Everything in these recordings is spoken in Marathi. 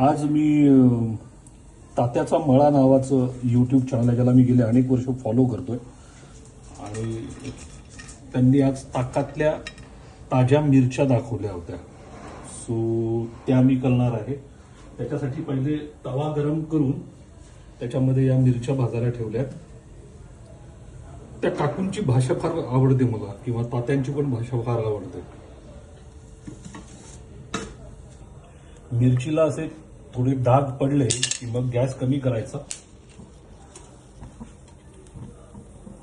आज मी तात्याचा मळा नावाचं यूट्यूब चॅनल आहे, ज्याला मी गेले अनेक वर्ष फॉलो करतोय. आणि त्यांनी आज ताकातल्या ताज्या मिरच्या दाखवल्या होत्या. सो त्या मी करणार आहे. त्याच्यासाठी पहिले तवा गरम करून त्याच्यामध्ये या मिरच्या भाजायला ठेवल्यात. त्या काकूंची भाषा फार आवडते मला, किंवा तात्यांची पण भाषा फार आवडते. मिरचीला असे थोडे डाग पडले की मग गॅस कमी करायचा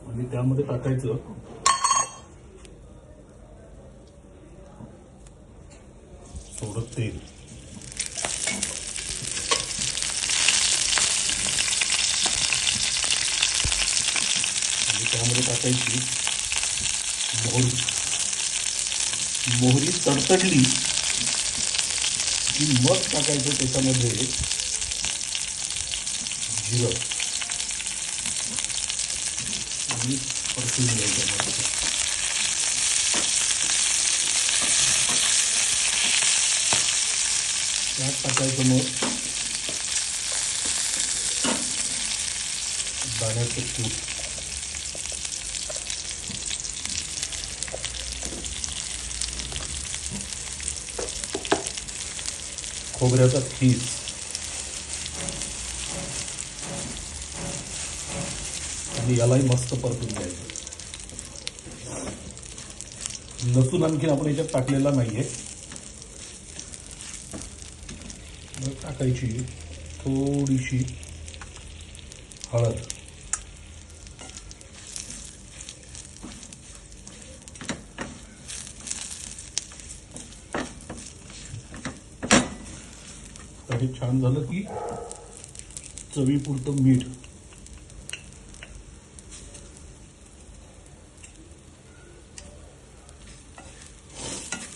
आणि त्यामध्ये टाकायचं थोडं तेल. आणि त्यामध्ये टाकायची मोहरी. मोहरी तडतडली की मग टाकायचं त्याच्यामध्ये जिरं आणि परतून घ्यायचं. त्यात टाकायचं मग दाण्याचं कूट, खोबऱ्याचा खीस, आणि यालाही मस्त परतून घ्यायचं. लसूण आणखीन आपण याच्यात टाकलेला नाहीये. मग टाकायची थोडीशी हळद, हे छान झालं की चवीपुरतं मीठ,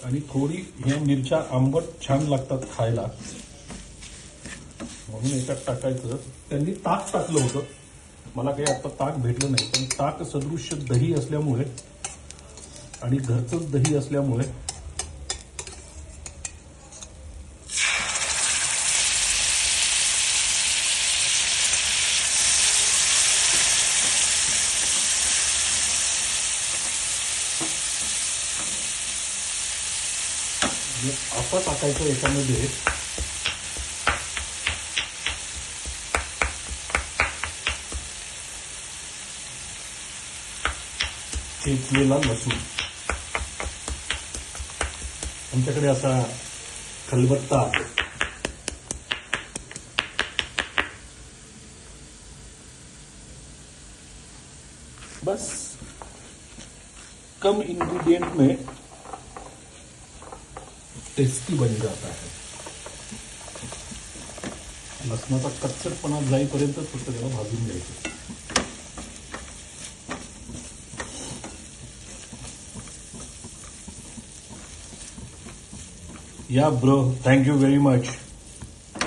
आणि थोडी ह्या मिरच्या आंबट छान लागतात खायला म्हणून याच्यात टाकायचं. त्यांनी ताक टाकलं होतं, मला काही आता ताक भेटलं नाही, पण ताक सदृश्य दही असल्यामुळे आणि घरचंच दही असल्यामुळे आता टाकायचं याच्यामध्ये चेचलेला लसूण. आमच्याकडे असा खलबत्ता आहे. बस कम इंग्रेडिएंट में टेस्टी बन जाता है. लसणाचा कच्चटपणा जाईपर्यंत फक्त त्याला भाजून घ्यायचं. या bro, thank you very much.